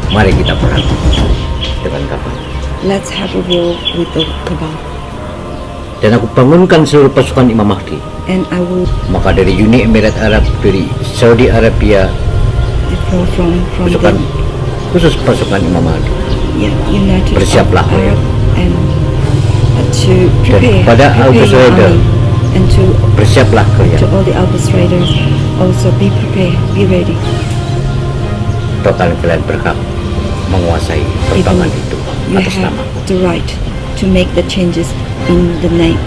Mari kita perang dengan kapal. Let's have a war with the cabal. Dan aku bangunkan seluruh pasukan Imam Mahdi. And I will Maka dari Uni Emirat Arab, dari Saudi Arabia, deploy from pasukan the khusus pasukan Imam Mahdi. United Bersiaplah Arab and to Dan prepare, pada prepare Abu your Suraida, army, and bersiaplah to kalian. all the Abu Raiders also be prepared, be ready. Total kalian berhak menguasai perbankan itu You atas have nama. the right to make the changes in the name,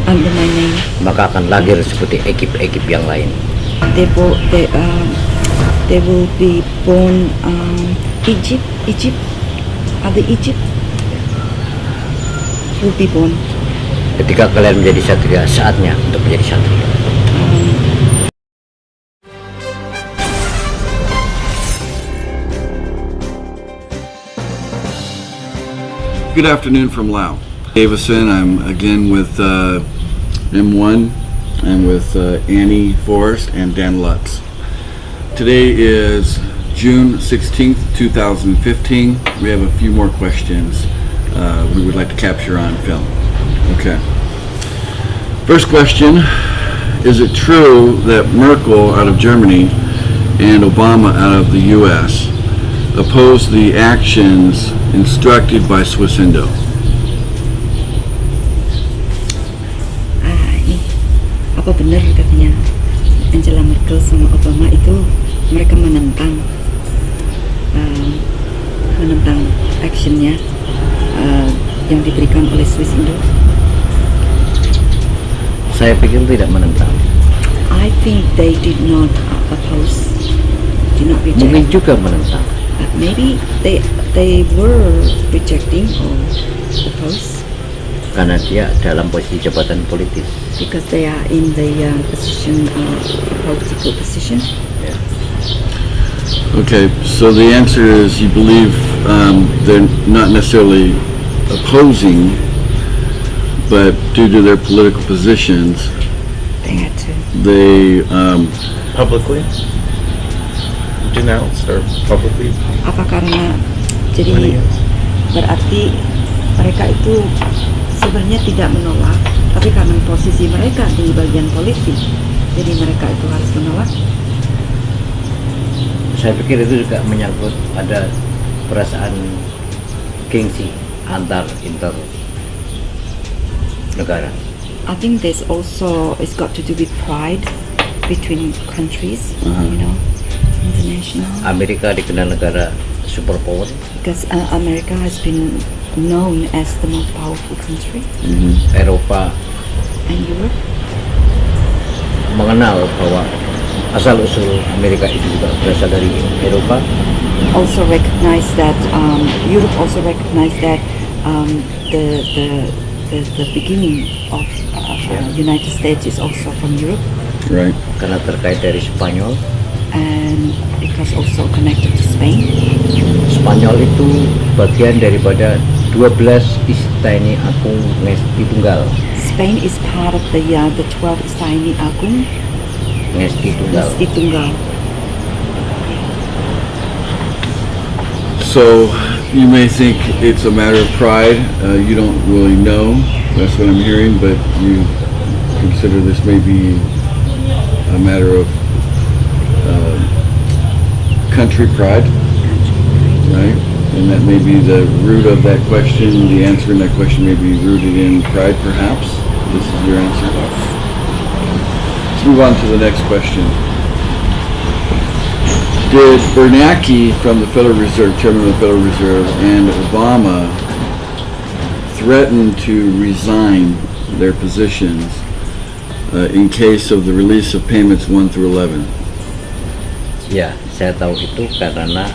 under my name. Maka akan lahir seperti Egypt yang lain. They will be born Egypt. Other Egypt will be born. Ketika kalian menjadi satria, saatnya untuk menjadi satria. Good afternoon from Laos. Davison, I'm again with M1. I'm with Annie Forrest and Dan Lutz. Today is June 16th, 2015. We have a few more questions we would like to capture on film. Okay. First question, is it true that Merkel out of Germany and Obama out of the US opposed the actions instructed by Swiss Indo? Apa benar katanya Angela Merkel sama Obama itu mereka menentang actionnya yang diberikan oleh Swiss Indo? Saya pikir tidak menentang. I think they did not oppose, did not reject. Mungkin juga menentang. Maybe they were rejecting or oppose. Karena dia dalam posisi jabatan politis. Because they are in the position, political position. Yeah. Okay, so the answer is you believe they're not necessarily opposing, but due to their political positions, They had to. they Publicly denounced or publicly Apa karena jadi berarti mereka itu sebenarnya tidak menolak, tapi karena posisi mereka di bagian politik, jadi mereka itu harus menolak. Saya pikir itu juga menyangkut ada perasaan gengsi antar negara. I think there's also, it's got to do with pride between countries, international. Amerika dikenal negara superpower. Because America has been known as the most powerful country. Eropa And Europe mengenal bahwa asal-usul Amerika itu juga berasal dari Eropa. also recognize that Europe also recognize that the beginning of United States is also from Europe, right. Karena terkait dari Spanyol. and because also connected to Spain. Spanyol itu bagian daripada 12 Istaini Agung Ngesti Tunggal. Spain is part of the 12 Istaini Agung Ngesti Tunggal. Ngesti Tunggal. So you may think it's a matter of pride. You don't really know. That's what I'm hearing, but you consider this may be a matter of country pride, right? And that may be the root of that question. The answer in that question may be rooted in pride, perhaps. This is your answer. Let's move on to the next question. Did Bernanke from the Federal Reserve, Chairman of the Federal Reserve, and Obama threaten to resign their positions in case of the release of payments 1 through 11? Ya, saya tahu itu karena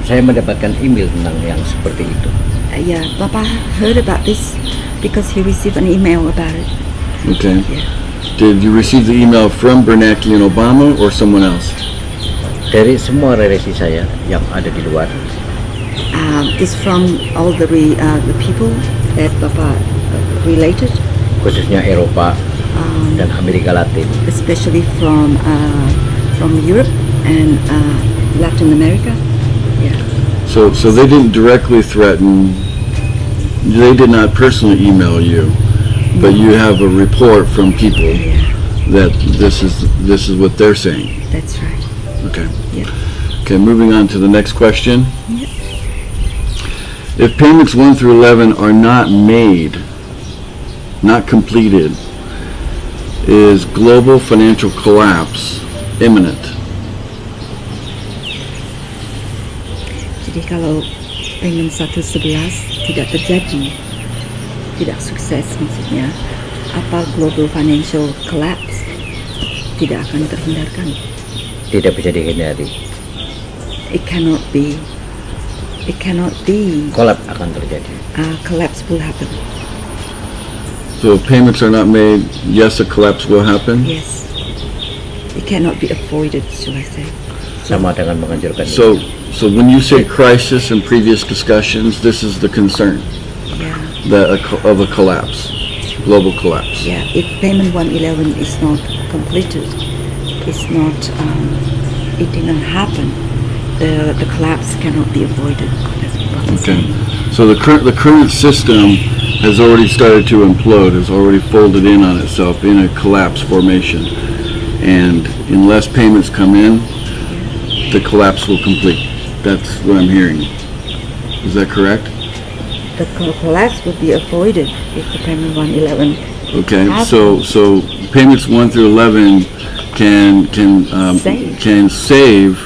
saya mendapatkan email tentang yang seperti itu. Yeah, Papa heard about this because he received an email about it. Okay. Yeah. Did you receive the email from Bernanke and Obama or someone else? Dari semua relasi saya yang ada di luar, It's from all the people that Papa related, khususnya Eropa dan Amerika Latin. especially from Europe and Latin America. Yeah. So they didn't directly threaten. They did not personally email you, but you have a report from people Yeah. that this is what they're saying. That's right. Okay. Yeah. Okay, moving on to the next question. Yeah. If payments 1 through 11 are not made, not completed, is global financial collapse imminent? Jadi kalau payment 1/11 tidak terjadi, tidak sukses maksudnya, apa global financial collapse tidak akan terhindarkan? Tidak bisa dihindari. It cannot be. It cannot be. Kolap akan terjadi. Collapse will happen. So if payments are not made, yes, a collapse will happen? Yes. It cannot be avoided, shall I say? Sama dengan menghancurkan So when you say crisis in previous discussions, this is the concern Yeah. of a collapse, global collapse. Yeah. If payment 111 is not completed, it's not. It did not happen. The collapse cannot be avoided. That's what I'm Okay. saying. So the current system has already started to implode, has already folded in on itself in a collapse formation. And unless payments come in, the collapse will complete. That's what I'm hearing. Is that correct? The collapse would be avoided if the payment 111 Okay, happens. so payments 1 through 11 can save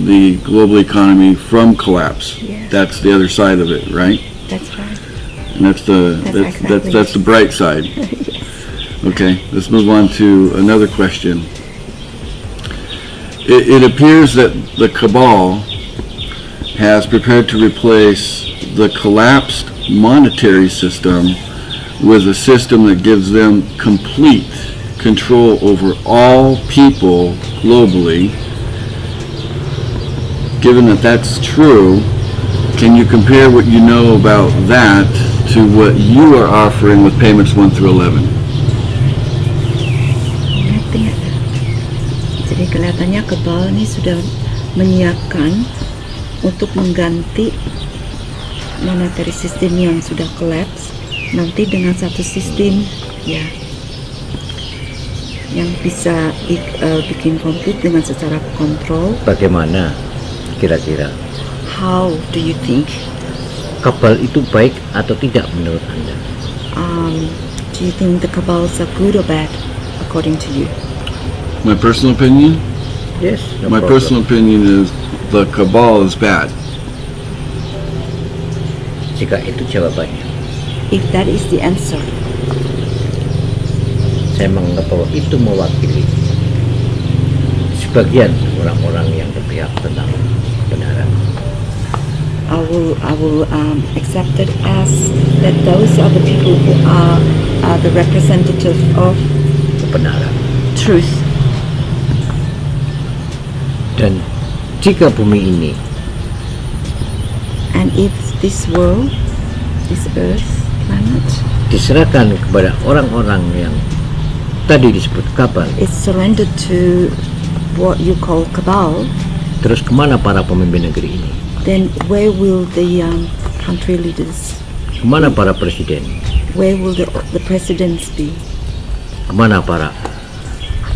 the global economy from collapse. Yes. That's the other side of it, right? That's right. And that's the bright side. Okay, let's move on to another question. It appears that the cabal has prepared to replace the collapsed monetary system with a system that gives them complete control over all people globally. Given that that's true, can you compare what you know about that to what you are offering with payments 1 through 11? Nothing. Jadi kelihatannya kebal ini sudah menyiapkan untuk mengganti monetary system yang sudah collapse nanti dengan satu sistem ya yang bisa bikin konflik dengan secara kontrol. Bagaimana kira-kira? How do you think? Kabal itu baik atau tidak menurut Anda? Do you think the cabals are good or bad according to you? My personal opinion? Yes. No My problem. personal opinion is the cabal is bad. Jika itu jawabannya, If that is the answer, saya menganggap bahwa itu mewakili sebagian orang-orang yang berpihak tentang kebenaran. I will accept it as that those are the people who are the representative of Kebenaran. truth. Dan jika bumi ini And if this world, this earth, planet, diserahkan kepada orang-orang yang tadi disebut kabal, is surrendered to what you call cabal, terus kemana para pemimpin negeri ini? then where will the country leaders, Kemana para presiden? where will the presidents be? Kemana para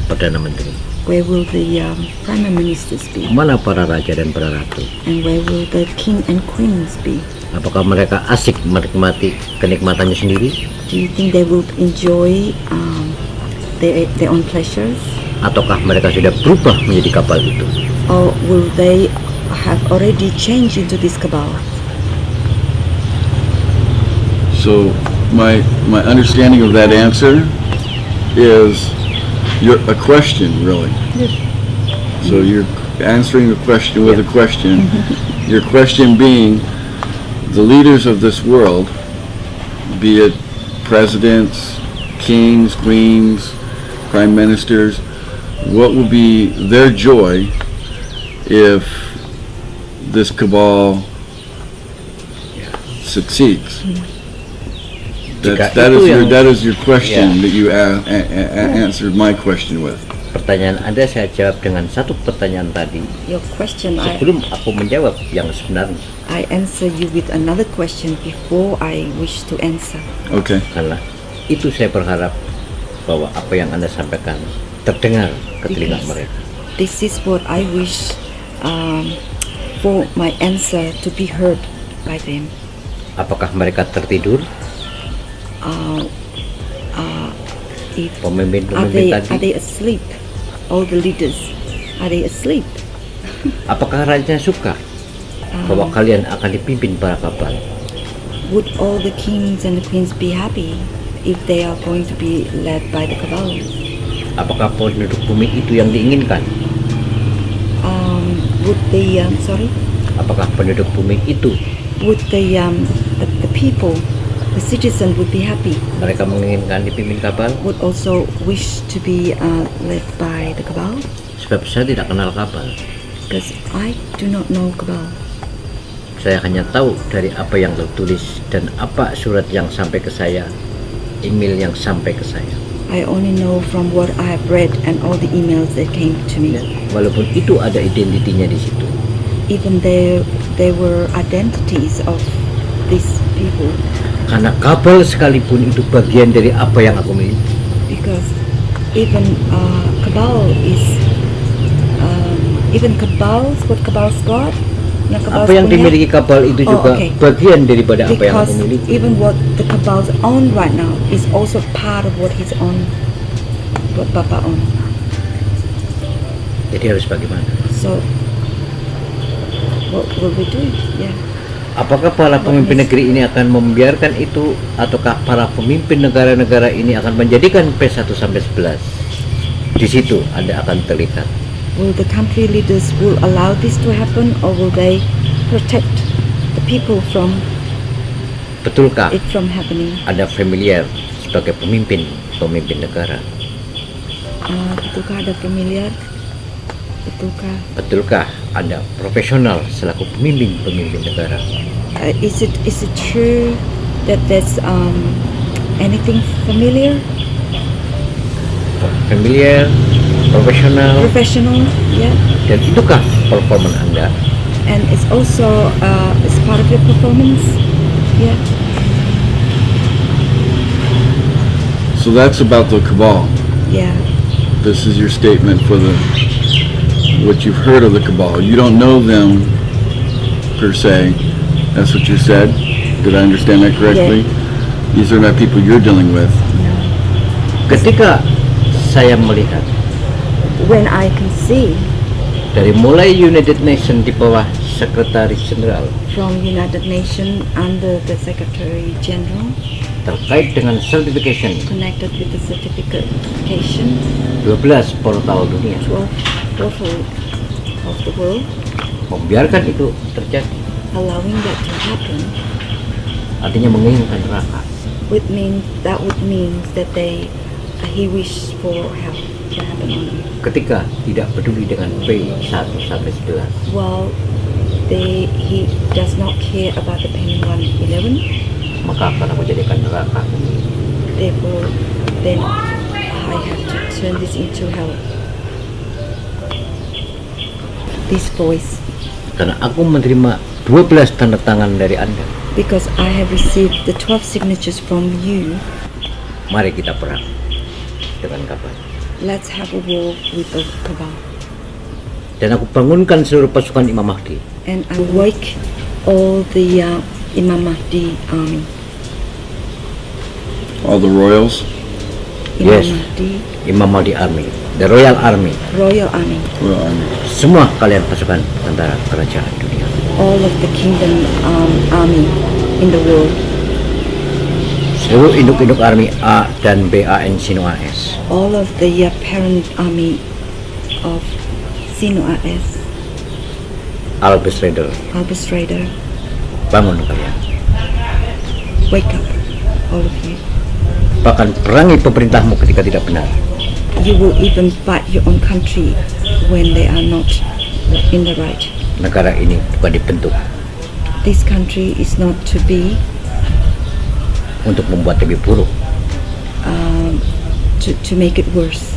perdana menteri? Where will the prime ministers be? Kemana para raja dan para ratu? And where will the king and queens be? Apakah mereka asik menikmati kenikmatannya sendiri? Do you think they will enjoy their own pleasures? Ataukah mereka sudah berubah menjadi kapal itu? Or will they have already changed into this cabal? So my understanding of that answer is a question, really. So you're answering the question with a question. Your question being, the leaders of this world, be it presidents, kings, queens, prime ministers, what will be their joy if this cabal succeeds? That is your question that you answered my question with. Pertanyaan Anda saya jawab dengan satu pertanyaan tadi. Your question, Sebelum aku menjawab yang sebenarnya. I answer you with another question before I wish to answer. Okay. Karena itu saya berharap bahwa apa yang Anda sampaikan terdengar ke telinga Because mereka. this is what I wish for my answer to be heard by them. Apakah mereka tertidur? If Pemimpin-pemimpin are tadi. they asleep? All the leaders, are they asleep? Apakah raja suka bahwa kalian akan dipimpin para kapal? Would all the kings and the queens be happy if they are going to be led by the cabal? Apakah penduduk bumi itu yang diinginkan? Would the Apakah penduduk bumi itu would the people, the citizen would be happy? mereka menginginkan dipimpin kapal? Would also wish to be led by the cabal? Sebab saya tidak kenal kapal. Because I do not know cabal. Saya hanya tahu dari apa yang tertulis dan apa surat yang sampai ke saya, email yang sampai ke saya. I only know from what I have read and all the emails that came to me. Walaupun itu ada identitinya di situ. Even there were identities of these people. Karena kapal sekalipun itu bagian dari apa yang aku miliki. Because even cabal is even cabals, what cabals got? Apa yang dimiliki kapal itu juga bagian daripada apa yang aku Because miliki. even what the cabals own right now is also part of what he's own, what Papa own. Jadi harus bagaimana? So what will we do? Yeah. Apakah para pemimpin negeri ini akan membiarkan itu, ataukah para pemimpin negara-negara ini akan menjadikan P1 sampai 11? Di situ Anda akan terlihat. Will the country leaders will allow this to happen, or will they protect the people from Betulkah it from happening? ada familiar sebagai pemimpin negara? Betulkah ada familiar? Betulkah ada profesional selaku pemimpin negara? Is it true that there's anything familiar? Familiar, profesional, yeah. dan itukah performa Anda? And it's also it's part of your performance, yeah. So that's about the cabal. Yeah. This is your statement for what you've heard of the cabal. You don't know them per se. That's what you said. Did I understand that correctly? Yeah. These are not people you're dealing with. Ketika saya melihat When I can see dari mulai United Nations di bawah Sekretaris Jenderal from United Nations under the Secretary General terkait dengan certification connected with the certification 12 portal dunia 12 portal of the world, membiarkan itu terjadi, allowing that to happen, artinya menginginkan neraka. that would mean that he wished for hell to happen on him. Ketika tidak peduli dengan P1 sampai 11, Well, he does not care about the Penguin 11. maka akan aku jadikan neraka. Therefore, then I have to turn this into hell. This voice, Karena aku menerima 12 tanda tangan dari Anda. because I have received the 12 signatures from you. Mari kita perang dengan kapal. Let's have a war with the cabal. Dan aku bangunkan seluruh pasukan Imam Mahdi. And I wake all the Imam Mahdi army. All the royals. Imam Yes. Mahdi, Imam Mahdi Army, the Royal Army. Royal Army. Royal army. Semua kalian pasukan tentara kerajaan dunia. All of the kingdom army in the world. Seluruh induk-induk army A dan BAN Sino AS. All of the parent army of Sino AS. Albus Raider, Albus Raider. bangun kalian. Wake up, all of you. Bahkan perangi pemerintahmu ketika tidak benar. You will even fight your own country when they are not in the right. Negara ini bukan dibentuk This country is not to be untuk membuat lebih buruk. to make it worse.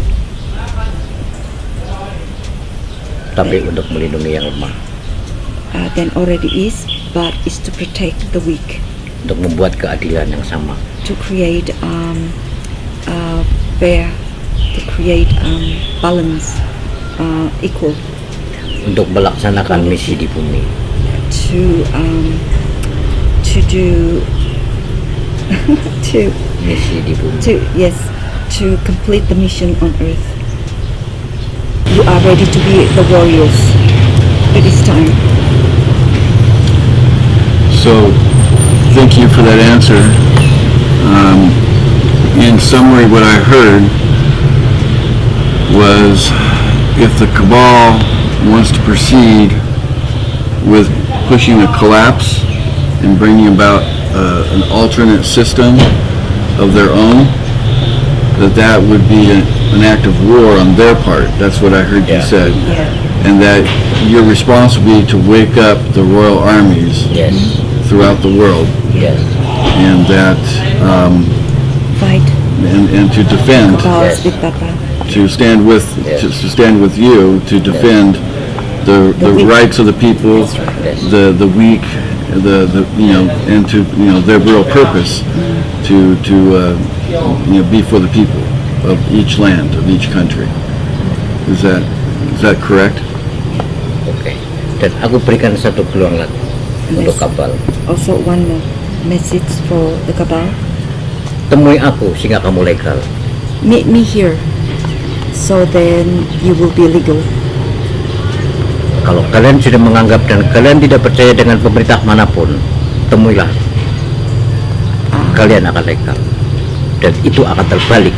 tapi untuk melindungi yang lemah, than already is, but is to protect the weak, untuk membuat keadilan yang sama, to create fair, to create balance, equal, untuk melaksanakan misi di bumi. to do Misi di bumi. to complete the mission on earth. You are ready to be the warriors. It is time. So, thank you for that answer. In summary, what I heard was if the cabal wants to proceed with pushing a collapse and bringing about an alternate system of their own, that would be an act of war on their part. That's what I heard you said. And that your responsibility to wake up the royal armies Yes, throughout the world, yes, and that Fight and to defend, cabals Yes. with Papa. to stand with Yes. to stand with you to defend the weak. rights of the people, yes. the weak, the and to their real purpose to be for the people of each land, of each country. Is that correct? Oke. Dan aku berikan satu peluang lagi untuk kapal. Also one more message for the cabal. Temui aku sehingga kamu legal. Meet me here, so then you will be legal. Kalau kalian sudah menganggap dan kalian tidak percaya dengan pemerintah manapun, temuilah. Kalian akan legal. Dan itu akan terbalik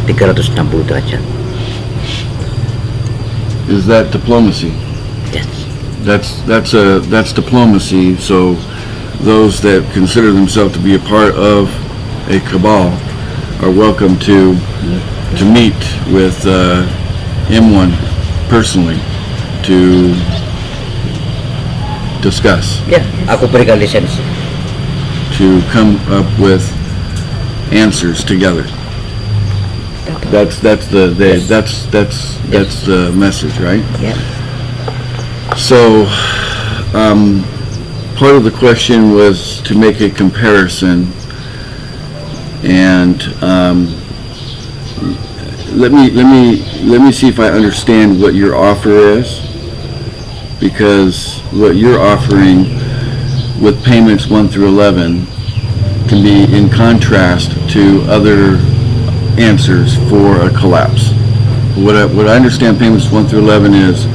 360 derajat. Is that diplomacy? Yes. That's diplomacy. So those that consider themselves to be a part of a cabal are welcome to meet with M1 personally to discuss, Ya, aku berikan lisensi. to come up with answers together. That's the message, right? Yeah. So, part of the question was to make a comparison, and let me see if I understand what your offer is, because what you're offering with payments 1 through 11 can be in contrast to other answers for a collapse. What I understand payments 1 through 11 is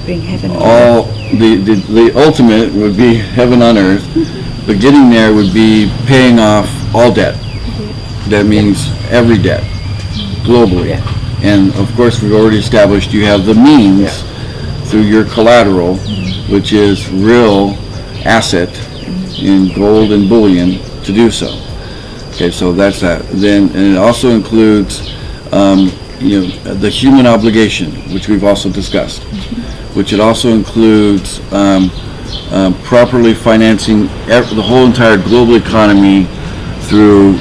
Bring heaven. all the ultimate would be heaven on earth, but getting there would be paying off all debt. That means every debt globally. Yeah. And of course, we've already established you have the means through your collateral, which is real asset in gold and bullion, to do so. Okay, so that's that. Then, and it also includes, the human obligation, which we've also discussed, which it also includes properly financing the whole entire global economy through,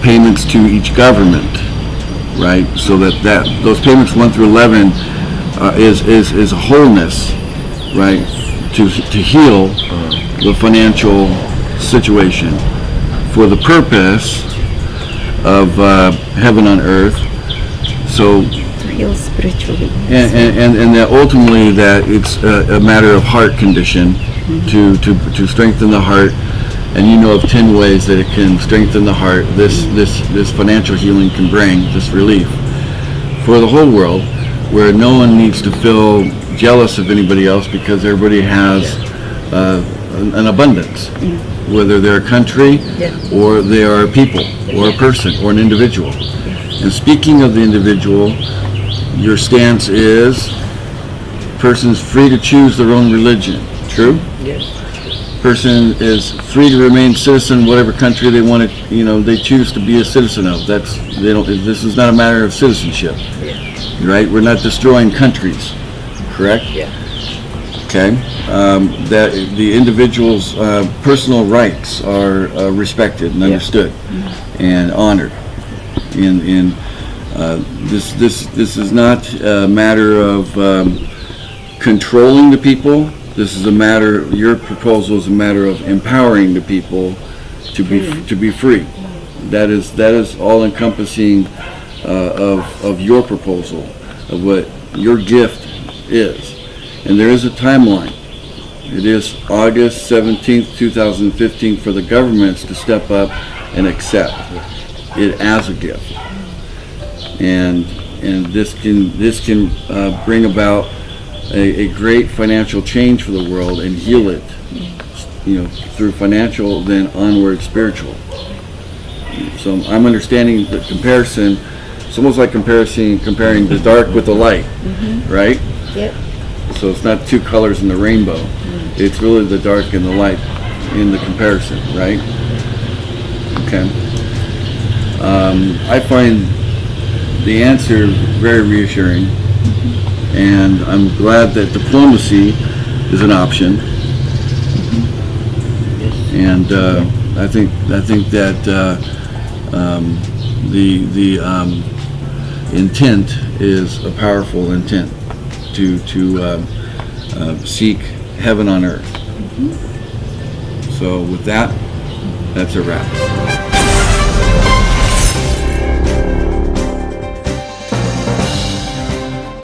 payments to each government, right? So that those payments 1 through 11 is a wholeness, right? To heal the financial situation for the purpose of heaven on earth. So, To heal spiritually. and that ultimately that it's a matter of heart condition to strengthen the heart. And you know of 10 ways that it can strengthen the heart. This financial healing can bring this relief for the whole world, where no one needs to feel jealous of anybody else because everybody has an abundance, whether they're a country or they are a people or a person or an individual. And speaking of the individual, your stance is person's free to choose their own religion. True? Yes. Person is free to remain citizen whatever country they want to, they choose to be a citizen of. This is not a matter of citizenship, right? We're not destroying countries, correct? Yeah. Okay. That the individual's personal rights are respected and understood and honored in This is not a matter of controlling the people. This is a matter. Your proposal is a matter of empowering the people to be free. That is all encompassing of your proposal, of what your gift is, and there is a timeline. It is August 17th, 2015 for the governments to step up and accept it as a gift. And this can bring about a great financial change for the world and heal it, through financial, then onward spiritual. So I'm understanding the comparison. It's almost like comparing the dark with the light, right? Yep. So it's not two colors in the rainbow. It's really the dark and the light in the comparison, right? Okay. I find the answer very reassuring, and I'm glad that diplomacy is an option. And I think that the intent is a powerful intent to seek heaven on earth. So with that, that's a wrap.